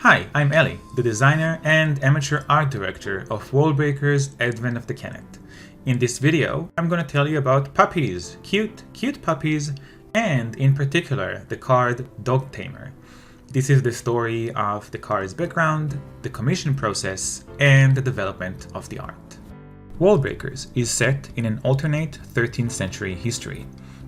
Hi, I'm Ellie, the designer and amateur art director of Worldbreakers Advent of the Khanate. In this video, I'm going to tell you about puppies, cute puppies, and in particular, the card Dogtamer. This is the story of the card's background, the commission process, and the development of the art. Worldbreakers is set in an alternate 13th century history.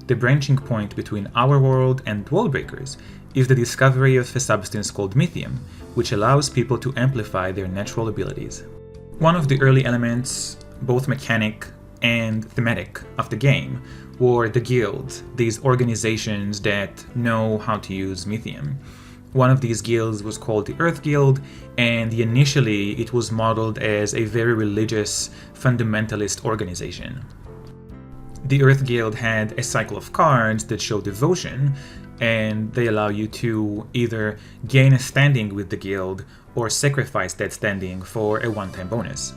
The branching point between our world and Worldbreakers is the discovery of a substance called mithium, which allows people to amplify their natural abilities. One of the early elements, both mechanic and thematic, of the game were the guilds, these organizations that know how to use mithium. One of these guilds was called the Earth Guild, and initially it was modeled as a very religious, fundamentalist organization. The Earth Guild had a cycle of cards that show devotion, and they allow you to either gain a standing with the guild or sacrifice that standing for a one-time bonus.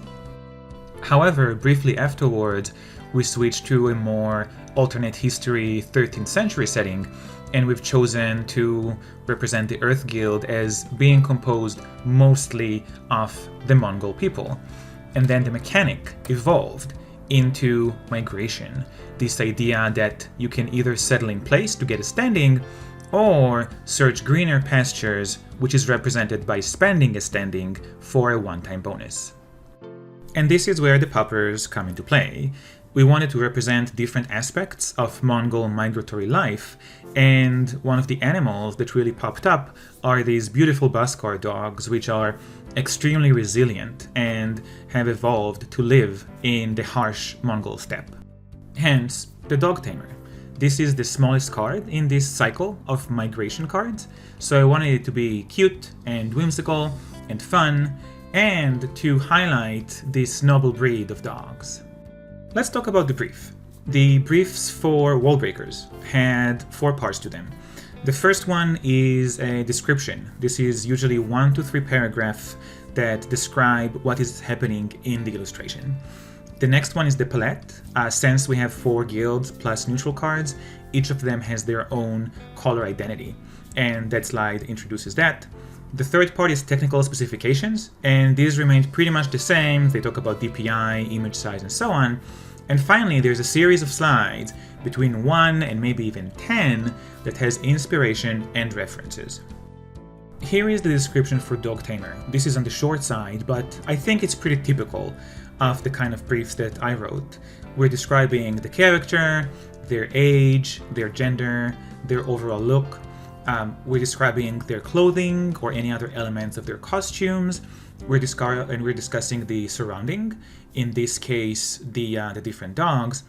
However, briefly afterwards, we switched to a more alternate history 13th century setting, and we've chosen to represent the Earth Guild as being composed mostly of the Mongol people. And then the mechanic evolved into migration, this idea that you can either settle in place to get a standing or search greener pastures, which is represented by spending a standing for a one-time bonus. And this is where the Puppers come into play. We wanted to represent different aspects of Mongol migratory life, and one of the animals that really popped up are these beautiful Beskar dogs, which are extremely resilient and have evolved to live in the harsh Mongol steppe. Hence, the Dogtamer. This is the smallest card in this cycle of migration cards, so I wanted it to be cute and whimsical and fun, and to highlight this noble breed of dogs. Let's talk about the brief. The briefs for Worldbreakers had 4 parts to them. The first one is a description. This is usually 1 to 3 paragraphs that describe what is happening in the illustration. The next one is the palette. Since we have 4 guilds plus neutral cards, each of them has their own color identity, and that slide introduces that. The third part is technical specifications, and these remained pretty much the same. They talk about DPI, image size, and so on. And finally, there's a series of slides between 1 and maybe even 10 that has inspiration and references. Here is the description for Dogtamer. This is on the short side, but I think it's pretty typical of the kind of briefs that I wrote. We're describing the character, their age, their gender, their overall look. We're describing their clothing or any other elements of their costumes. We're discussing the surrounding, in this case, the different dogs.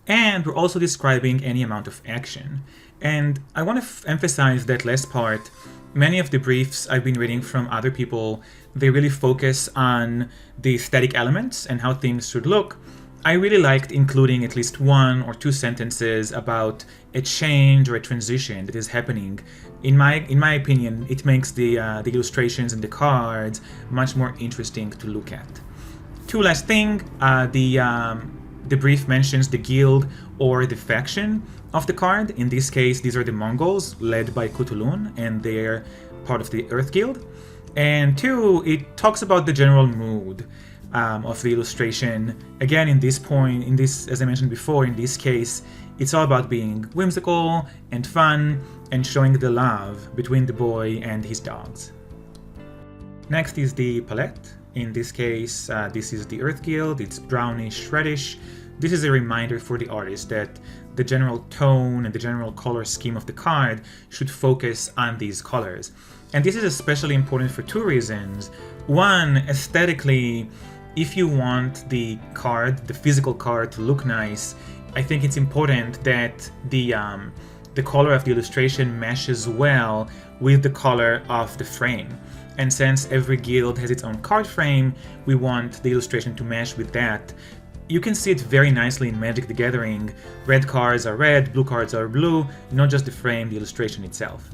And we're also describing any amount of action. And I want to emphasize that last part. Many of the briefs I've been reading from other people, they really focus on the aesthetic elements and how things should look. I really liked including at least 1 or 2 sentences about a change or a transition that is happening. In my opinion, it makes the illustrations and the cards much more interesting to look at. 2 last thing, the brief mentions the guild or the faction of the card. In this case, these are the Mongols, led by Cutulun, and they're part of the Earth Guild. And 2, it talks about the general mood of the illustration. Again, as I mentioned before, in this case, it's all about being whimsical and fun and showing the love between the boy and his dogs. Next is the palette. In this case, this is the Earth Guild. It's brownish, reddish. This is a reminder for the artist that the general tone and the general color scheme of the card should focus on these colors. And this is especially important for 2 reasons. One, aesthetically, if you want the card, the physical card, to look nice, I think it's important that the color of the illustration meshes well with the color of the frame. And since every guild has its own card frame, we want the illustration to mesh with that. You can see it very nicely in Magic the Gathering. Red cards are red, blue cards are blue, not just the frame, the illustration itself.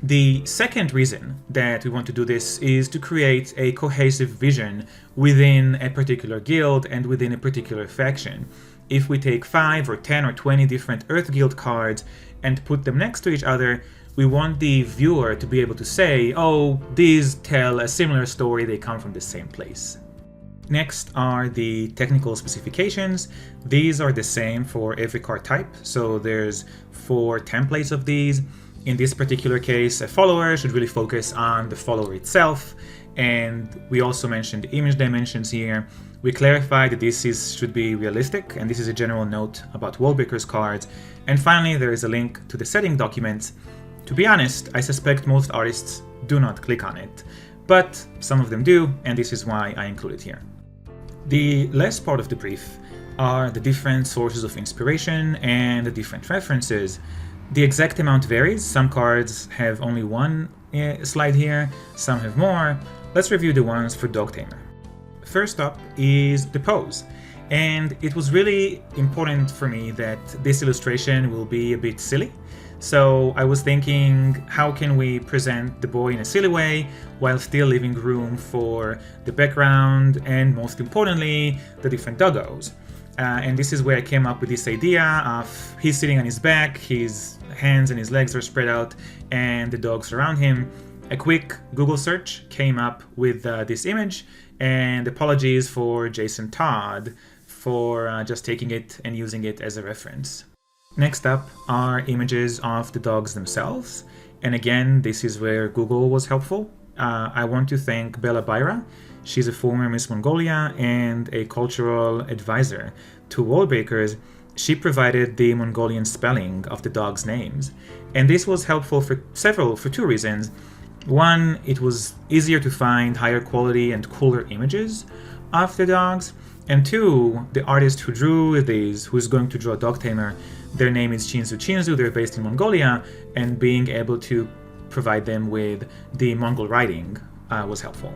The second reason that we want to do this is to create a cohesive vision within a particular guild and within a particular faction. If we take 5 or 10 or 20 different Earth Guild cards and put them next to each other, We want the viewer to be able to say, oh, these tell a similar story, they come from the same place. Next are the technical specifications. These are the same for every card type, so there's 4 templates of these. In this particular case, a follower should really focus on the follower itself, and we also mentioned image dimensions here. We clarified that this should be realistic, and this is a general note about Worldbreakers cards. And finally, there is a link to the setting documents. To be honest, I suspect most artists do not click on it, but some of them do, and this is why I include it here. The last part of the brief are the different sources of inspiration and the different references. The exact amount varies. Some cards have only 1 slide here, some have more. Let's review the ones for Dogtamer. First up is the pose, and it was really important for me that this illustration will be a bit silly. So I was thinking, how can we present the boy in a silly way while still leaving room for the background and, most importantly, the different doggos. And this is where I came up with this idea of he's sitting on his back, his hands and his legs are spread out, and the dogs around him. A quick Google search came up with this image, and apologies for Jason Todd for just taking it and using it as a reference. Next up are images of the dogs themselves, and again, this is where Google was helpful. I want to thank Bella Byra. She's a former Miss Mongolia and a cultural advisor to Worldbreakers. She provided the Mongolian spelling of the dogs' names, and this was helpful for 2 reasons. One, it was easier to find higher quality and cooler images of the dogs, and 2, the artist who drew these, who's going to draw Dogtamer, their name is Chinzu, they're based in Mongolia, and being able to provide them with the Mongol writing was helpful.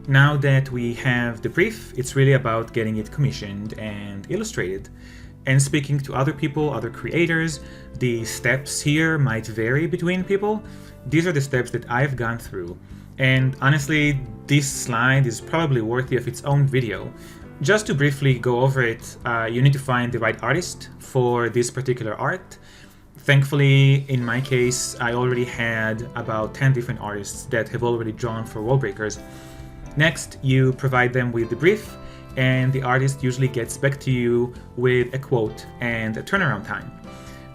Now that we have the brief, it's really about getting it commissioned and illustrated. And speaking to other people, other creators, the steps here might vary between people. These are the steps that I've gone through. And honestly, this slide is probably worthy of its own video. Just to briefly go over it, you need to find the right artist for this particular art. Thankfully, in my case, I already had about 10 different artists that have already drawn for Worldbreakers. Next, you provide them with the brief, and the artist usually gets back to you with a quote and a turnaround time.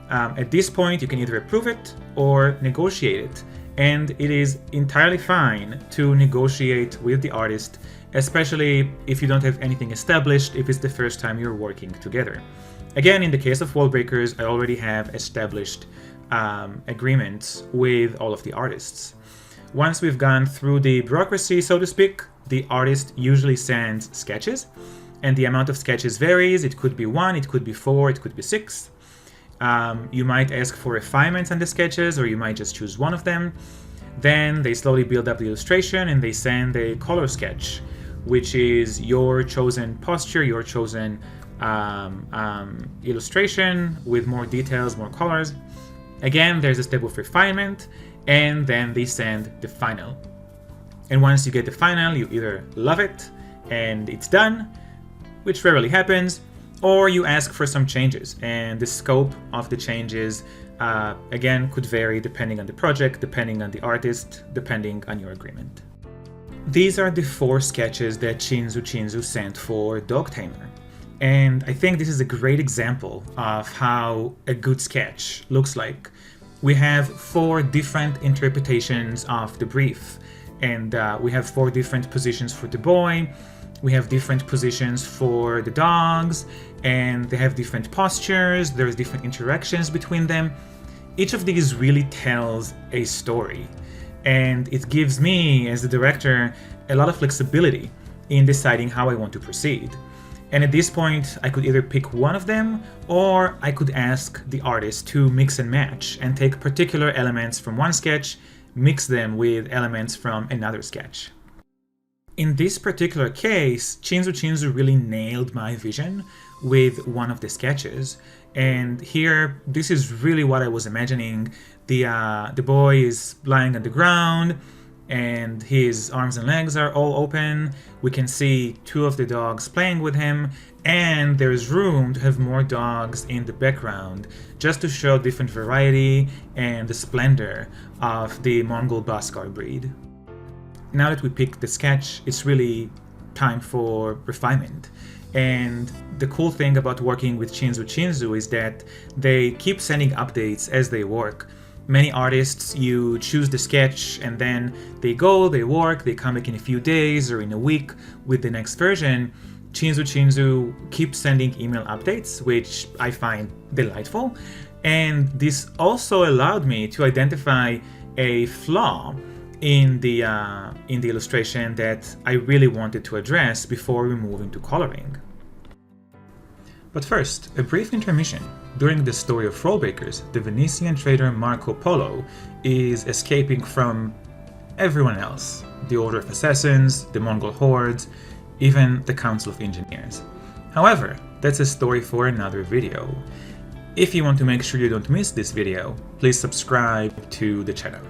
At this point, you can either approve it or negotiate it, and it is entirely fine to negotiate with the artist, especially if you don't have anything established, if it's the first time you're working together. Again, in the case of Worldbreakers, I already have established agreements with all of the artists. Once we've gone through the bureaucracy, so to speak, the artist usually sends sketches, and the amount of sketches varies. It could be 1, it could be 4, it could be 6. You might ask for refinements on the sketches, or you might just choose one of them. Then they slowly build up the illustration and they send a color sketch, which is your chosen posture, your chosen illustration with more details, more colors. Again, there's a step of refinement, and then they send the final. And once you get the final, you either love it and it's done, which rarely happens, or you ask for some changes, and the scope of the changes again could vary depending on the project, depending on the artist, depending on your agreement. These are the 4 sketches that Chinzu sent for Dogtamer, and I think this is a great example of how a good sketch looks like. We have 4 different interpretations of the brief, and we have 4 different positions for the boy. We have different positions for the dogs, and they have different postures, there's different interactions between them. Each of these really tells a story, and it gives me, as the director, a lot of flexibility in deciding how I want to proceed. And at this point, I could either pick one of them, or I could ask the artist to mix and match and take particular elements from one sketch, mix them with elements from another sketch. In this particular case, Chinzu really nailed my vision with one of the sketches. And here, this is really what I was imagining. The boy is lying on the ground, and his arms and legs are all open. We can see 2 of the dogs playing with him, and there's room to have more dogs in the background just to show different variety and the splendor of the Mongol Bhaskar breed. Now that we picked the sketch, it's really time for refinement. And the cool thing about working with Chinzu is that they keep sending updates as they work. Many artists, you choose the sketch and then they go, they work, they come back in a few days or in a week with the next version. Chinzu keeps sending email updates, which I find delightful. And this also allowed me to identify a flaw in the illustration that I really wanted to address before we move into coloring. But first, a brief intermission. During the story of Worldbreakers, the Venetian trader Marco Polo is escaping from everyone else. The Order of Assassins, the Mongol hordes, even the Council of Engineers. However, that's a story for another video. If you want to make sure you don't miss this video, please subscribe to the channel.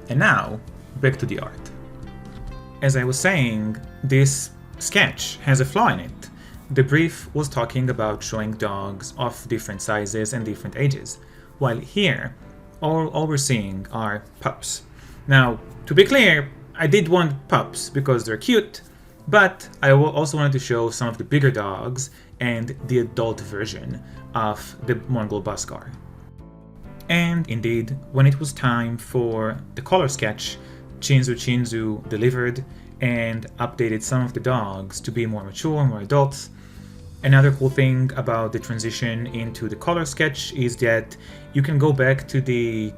And now, back to the art. As I was saying, this sketch has a flaw in it. The brief was talking about showing dogs of different sizes and different ages, while here, all we're seeing are pups. Now, to be clear, I did want pups because they're cute, but I also wanted to show some of the bigger dogs and the adult version of the Mongol Bhaskar. And indeed, when it was time for the color sketch, Chinzu delivered and updated some of the dogs to be more mature, more adults. Another cool thing about the transition into the color sketch is that you can go back to the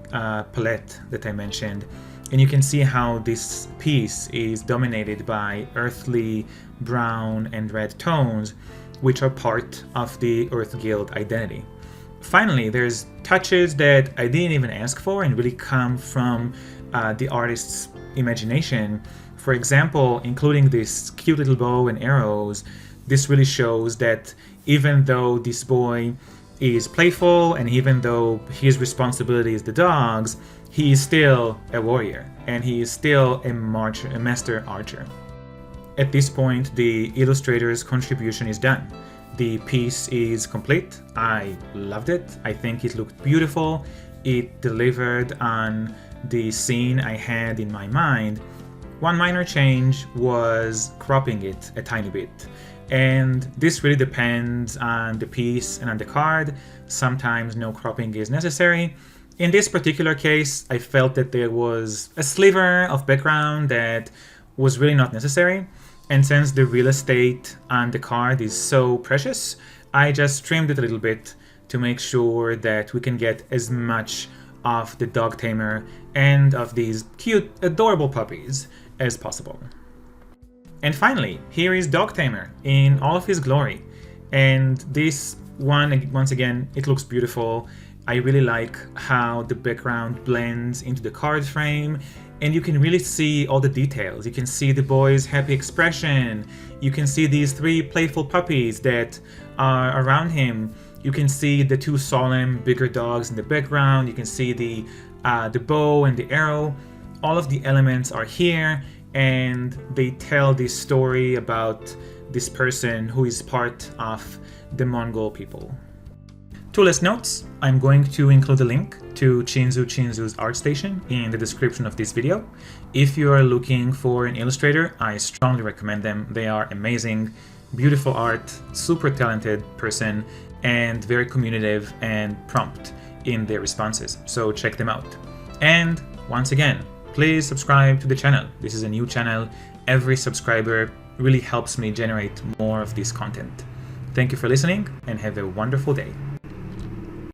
palette that I mentioned, and you can see how this piece is dominated by earthly brown and red tones, which are part of the Earth Guild identity. Finally, there's touches that I didn't even ask for and really come from the artist's imagination. For example, including this cute little bow and arrows. This really shows that even though this boy is playful and even though his responsibility is the dogs, he is still a warrior and he is still a master archer. At this point, the illustrator's contribution is done. The piece is complete. I loved it. I think it looked beautiful. It delivered on the scene I had in my mind. One minor change was cropping it a tiny bit. And this really depends on the piece and on the card. Sometimes no cropping is necessary. In this particular case, I felt that there was a sliver of background that was really not necessary. And since the real estate on the card is so precious, I just trimmed it a little bit to make sure that we can get as much of the Dogtamer and of these cute, adorable puppies as possible. And finally, here is Dogtamer in all of his glory. And this one, once again, it looks beautiful. I really like how the background blends into the card frame, and you can really see all the details. You can see the boy's happy expression. You can see these three playful puppies that are around him. You can see the two solemn, bigger dogs in the background. You can see the bow and the arrow. All of the elements are here, and they tell this story about this person who is part of the Mongol people. Two last notes. I'm going to include a link to Chinzu's ArtStation in the description of this video. If you are looking for an illustrator, I strongly recommend them. They are amazing, beautiful art, super talented person, and very communicative and prompt in their responses. So check them out. And once again, please subscribe to the channel. This is a new channel. Every subscriber really helps me generate more of this content. Thank you for listening and have a wonderful day.